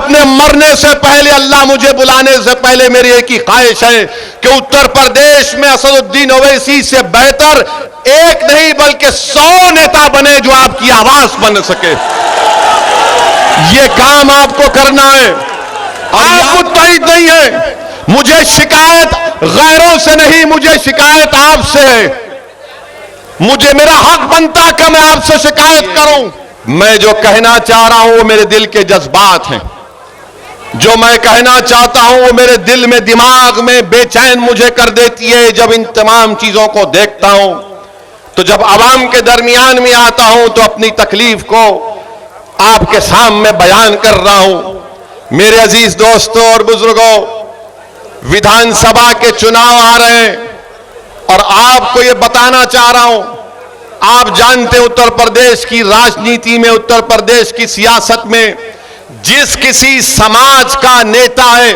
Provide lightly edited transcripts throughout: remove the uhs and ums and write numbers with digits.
अपने मरने से पहले, अल्लाह मुझे बुलाने से पहले मेरी एक ही ख्वाहिश है कि उत्तर प्रदेश में असदुद्दीन ओवैसी से बेहतर एक नहीं बल्कि 100 नेता बने जो आपकी आवाज बन सके। ये काम आपको करना है। आप मुत्तहिद नहीं है। मुझे शिकायत गैरों से नहीं, मुझे शिकायत आपसे है। मुझे मेरा हक बनता कि मैं आपसे शिकायत करूं। मैं जो कहना चाह रहा हूं वो मेरे दिल के जज्बात हैं। जो मैं कहना चाहता हूं वो मेरे दिल में, दिमाग में बेचैन मुझे कर देती है जब इन तमाम चीजों को देखता हूं। तो जब आवाम के दरमियान में आता हूं तो अपनी तकलीफ को आपके सामने बयान कर रहा हूं। मेरे अजीज दोस्तों और बुजुर्गों, विधानसभा के चुनाव आ रहे हैं और आपको यह बताना चाह रहा हूं, आप जानते हैं उत्तर प्रदेश की राजनीति में, उत्तर प्रदेश की सियासत में जिस किसी समाज का नेता है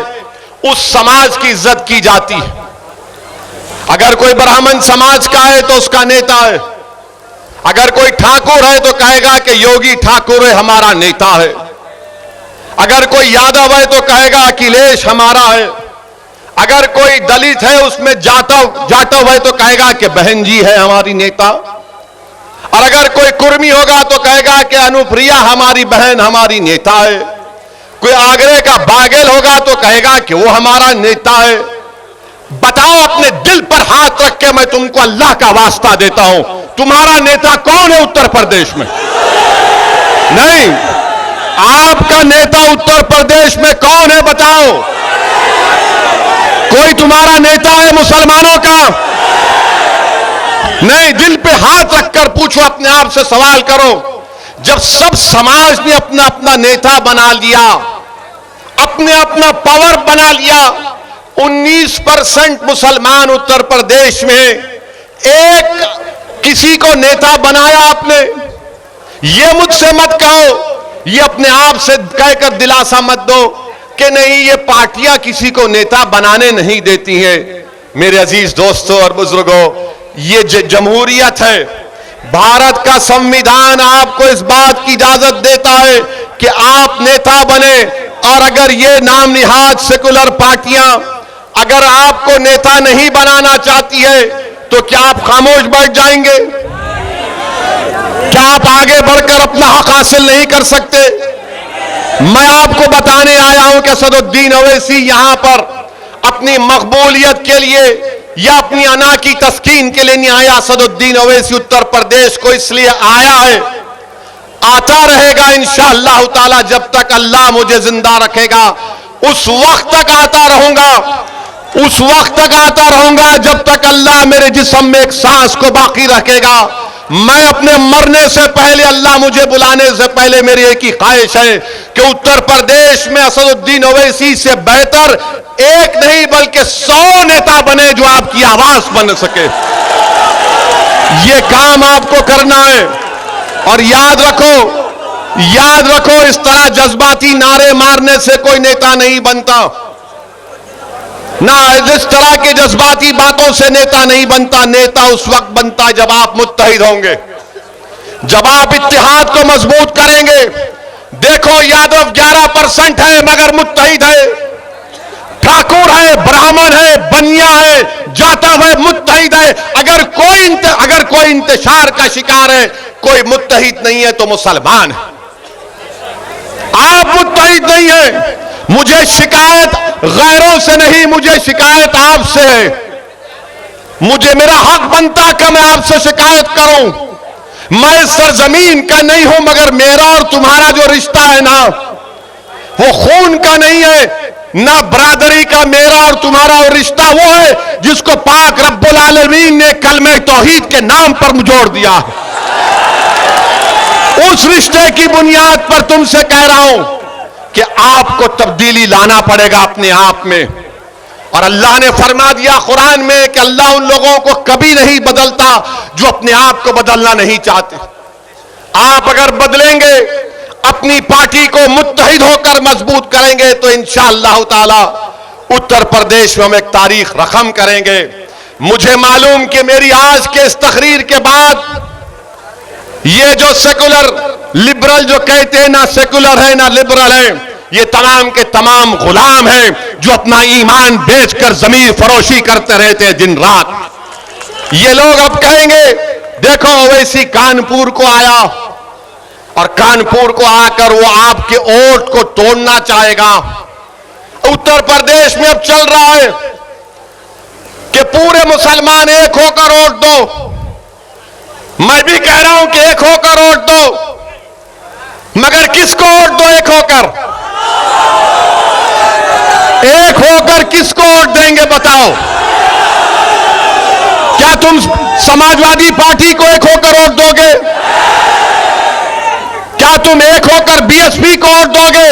उस समाज की इज्जत की जाती है। अगर कोई ब्राह्मण समाज का है तो उसका नेता है। अगर कोई ठाकुर है तो कहेगा कि योगी ठाकुर है, हमारा नेता है। अगर कोई यादव है तो कहेगा अखिलेश हमारा है। अगर कोई दलित है उसमें जाटव है तो कहेगा कि बहन जी है हमारी नेता। और अगर कोई कुर्मी होगा तो कहेगा कि अनुप्रिया हमारी बहन, हमारी नेता है। कोई आगरे का बागेल होगा तो कहेगा कि वो हमारा नेता है। बताओ, अपने दिल पर हाथ रख के मैं तुमको अल्लाह का वास्ता देता हूं, तुम्हारा नेता कौन है उत्तर प्रदेश में? नहीं, आपका नेता उत्तर प्रदेश में कौन है बताओ? कोई तुम्हारा नेता है मुसलमानों का? नहीं। दिल पे हाथ रखकर पूछो, अपने आप से सवाल करो। जब सब समाज ने अपना अपना नेता बना लिया, अपने अपना पावर बना लिया, 19% मुसलमान उत्तर प्रदेश में, एक किसी को नेता बनाया आपने। ये मुझसे मत कहो, ये अपने आप से कहकर दिलासा मत दो कि नहीं ये पार्टियां किसी को नेता बनाने नहीं देती हैं। मेरे अजीज दोस्तों और बुजुर्गों, ये जमहूरियत है। भारत का संविधान आपको इस बात की इजाजत देता है कि आप नेता बने। और अगर ये नाम निहाद सेकुलर पार्टियां अगर आपको नेता नहीं बनाना चाहती है तो क्या आप खामोश बैठ जाएंगे? क्या आप आगे बढ़कर अपना हक हासिल नहीं कर सकते? मैं आपको बताने आया हूं कि असदुद्दीन ओवैसी यहां पर अपनी मकबूलियत के लिए या अपनी अना की तस्कीन के लिए नहीं आया। असदुद्दीन ओवैसी उत्तर प्रदेश को इसलिए आया है, आता रहेगा इंशाअल्लाह ताला। जब तक अल्लाह मुझे जिंदा रखेगा उस वक्त तक आता रहूंगा, उस वक्त तक आता रहूंगा जब तक अल्लाह मेरे जिस्म में एक सांस को बाकी रखेगा। मैं अपने मरने से पहले, अल्लाह मुझे बुलाने से पहले मेरी एक ही ख्वाहिश है कि उत्तर प्रदेश में असदुद्दीन ओवैसी से बेहतर एक नहीं बल्कि 100 नेता बने जो आपकी आवाज बन सके। ये काम आपको करना है। और याद रखो, इस तरह जज्बाती नारे मारने से कोई नेता नहीं बनता ना, इस तरह के जज्बाती बातों से नेता नहीं बनता। नेता उस वक्त बनता है जब आप मुत्तहिद होंगे, जब आप इत्तिहाद को मजबूत करेंगे। देखो, यादव 11% है मगर मुत्तहिद है, ठाकुर है, ब्राह्मण है, बनिया है, जाटव है, मुत्तहिद है। अगर कोई इंतशार का शिकार है, कोई मुत्तहिद नहीं है तो मुसलमान है। आप मुत्तहिद नहीं है। मुझे शिकायत गैरों से नहीं, मुझे शिकायत आपसे है। मुझे मेरा हक बनता कि मैं आपसे शिकायत करूं। मैं सरजमीन का नहीं हूं मगर मेरा और तुम्हारा जो रिश्ता है ना, वो खून का नहीं है, ना बरादरी का। मेरा और तुम्हारा रिश्ता वो है जिसको पाक रब्बुल आलमीन ने कलमे तौहीद के नाम पर जोड़ दिया है। उस रिश्ते की बुनियाद पर तुमसे कह रहा हूं कि आपको तब्दीली लाना पड़ेगा अपने आप में। और अल्लाह ने फरमा दिया कुरान में कि अल्लाह उन लोगों को कभी नहीं बदलता जो अपने आप को बदलना नहीं चाहते। आप अगर बदलेंगे, अपनी पार्टी को मुत्तहिद होकर मजबूत करेंगे तो इंशाअल्लाह ताला उत्तर प्रदेश में हम एक तारीख रकम करेंगे। मुझे मालूम कि मेरी आज के इस तकरीर के बाद ये जो सेकुलर लिबरल जो कहते हैं, ना सेकुलर है ना लिबरल है, ये तमाम के तमाम गुलाम हैं जो अपना ईमान बेचकर जमीन फरोशी करते रहते हैं दिन रात। ये लोग अब कहेंगे देखो ओवैसी कानपुर को आया और कानपुर को आकर वो आपके वोट को तोड़ना चाहेगा। उत्तर प्रदेश में अब चल रहा है कि पूरे मुसलमान एक होकर वोट दो। मैं भी कह रहा हूं कि एक होकर वोट दो, मगर किसको वोट दो? एक होकर किसको वोट देंगे बताओ? क्या तुम समाजवादी पार्टी को एक होकर वोट दोगे? क्या तुम एक होकर बीएसपी को वोट दोगे?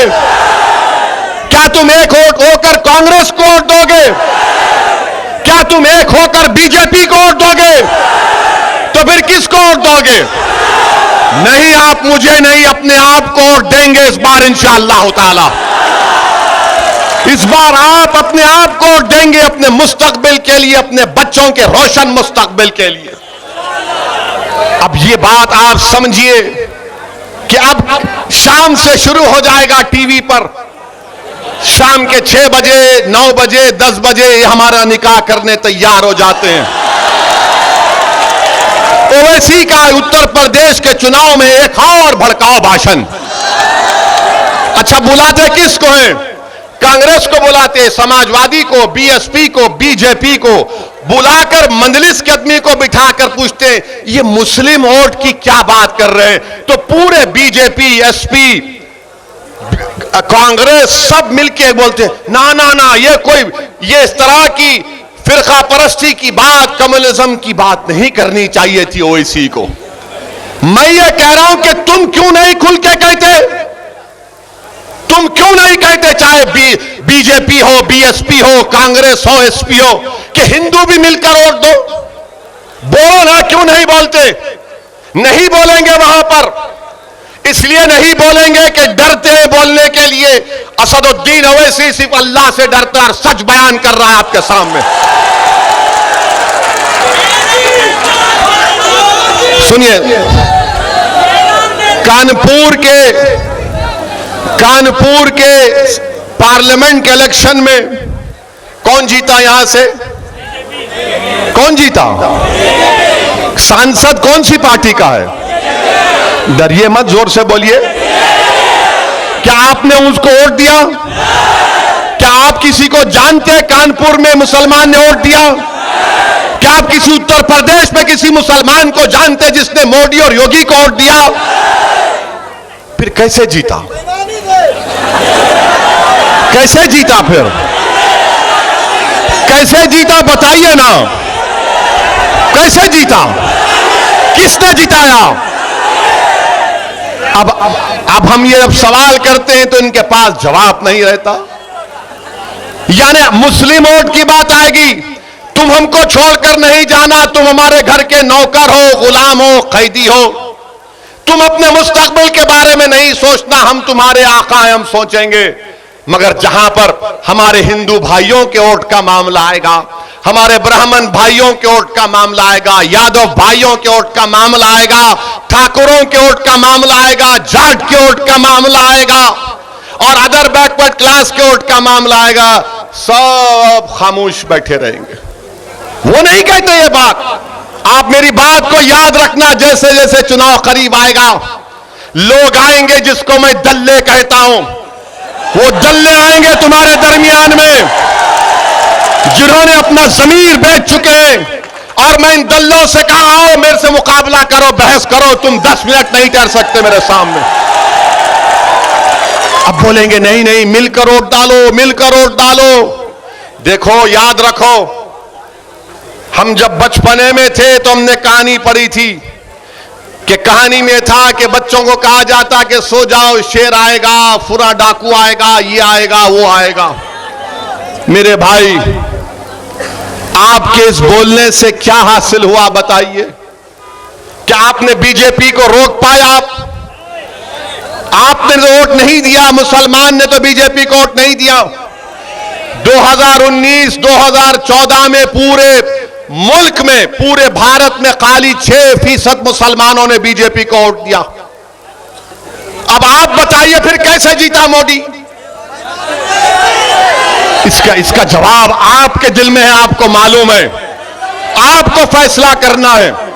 क्या तुम एक होकर कांग्रेस को वोट दोगे? क्या तुम एक होकर बीजेपी को वोट दोगे? तो फिर किसको वोट दोगे? नहीं, आप मुझे नहीं, अपने आप को वोट देंगे इस बार इंशाअल्लाह ताला। इस बार आप अपने आप को वोट देंगे अपने मुस्तकबिल के लिए, अपने बच्चों के रोशन मुस्तकबिल के लिए। अब ये बात आप समझिए कि अब शाम से शुरू हो जाएगा टीवी पर, शाम के 6 बजे 9 बजे 10 बजे हमारा निकाह करने तैयार हो जाते हैं। ओवैसी का उत्तर प्रदेश के चुनाव में एक और भड़काऊ भाषण। अच्छा, बुलाते किसको हैं? कांग्रेस को बुलाते हैं, समाजवादी को, बीएसपी को, बीजेपी को बुलाकर मंजलिस के आदमी को बिठाकर पूछते हैं ये मुस्लिम वोट की क्या बात कर रहे हैं? तो पूरे बीजेपी, एसपी, कांग्रेस सब मिलके बोलते हैं ना ना ना, ये इस तरह की फिरका परस्ती की बात, कम्युनिज्म की बात नहीं करनी चाहिए थी ओवैसी को। मैं ये कह रहा हूं कि तुम क्यों नहीं खुल के कहते? तुम क्यों नहीं कहते, चाहे बीजेपी हो, बीएसपी हो, कांग्रेस हो, एसपी हो, कि हिंदू भी मिलकर वोट दो? बोलो ना, क्यों नहीं बोलते? नहीं बोलेंगे वहां पर, इसलिए नहीं बोलेंगे कि डरते हैं बोलने के लिए। असदुद्दीन ओवैसी सिर्फ अल्लाह से डरता और सच बयान कर रहा है आपके सामने। सुनिए, कानपुर के पार्लियामेंट के इलेक्शन में कौन जीता? यहां से कौन जीता? सांसद कौन सी पार्टी का है? डरिए मत, जोर से बोलिए। क्या आपने उसको वोट दिया? क्या आप किसी को जानते हैं कानपुर में मुसलमान ने वोट दिया? क्या आप किसी उत्तर प्रदेश में किसी मुसलमान को जानते हैं जिसने मोदी और योगी को वोट दिया? फिर कैसे जीता? कैसे जीता? फिर कैसे जीता बताइए ना, कैसे जीता? किसने जिताया? अब हम ये जब सवाल करते हैं तो इनके पास जवाब नहीं रहता। यानी मुस्लिम वोट की बात आएगी, तुम हमको छोड़कर नहीं जाना, तुम हमारे घर के नौकर हो, गुलाम हो, कैदी हो, तुम अपने मुस्तकबिल के बारे में नहीं सोचना, हम तुम्हारे आका हैं, हम सोचेंगे। मगर जहां पर हमारे हिंदू भाइयों के वोट का मामला आएगा, हमारे ब्राह्मण भाइयों के वोट का मामला आएगा, यादव भाइयों के वोट का मामला आएगा, ठाकुरों के वोट का मामला आएगा, जाट के वोट का मामला आएगा और अदर बैकवर्ड क्लास के वोट का मामला आएगा, सब खामोश बैठे रहेंगे। वो नहीं कहते ये बात। आप मेरी बात को याद रखना, जैसे जैसे चुनाव करीब आएगा लोग आएंगे जिसको मैं दल्ले कहता हूं, वो दल्ले आएंगे तुम्हारे दरमियान में जिन्होंने अपना जमीर बेच चुके हैं। और मैं इन दल्लों से कहा आओ मेरे से मुकाबला करो, बहस करो, तुम 10 मिनट नहीं ठहर सकते मेरे सामने। अब बोलेंगे नहीं नहीं, मिलकर वोट डालो, मिलकर वोट डालो। देखो, याद रखो, हम जब बचपने में थे तो हमने कहानी पढ़ी थी कि कहानी में था कि बच्चों को कहा जाता कि सो जाओ, शेर आएगा, फुरा डाकू आएगा, ये आएगा, वो आएगा। मेरे भाई, आपके इस बोलने से क्या हासिल हुआ बताइए? क्या आपने बीजेपी को रोक पाया? आपने वोट नहीं दिया, मुसलमान ने तो बीजेपी को वोट नहीं दिया। 2019, 2014 में पूरे मुल्क में, पूरे भारत में खाली 6% मुसलमानों ने बीजेपी को वोट दिया। अब आप बताइए फिर कैसे जीता मोदी? इसका जवाब आपके दिल में है, आपको मालूम है, आपको फैसला करना है।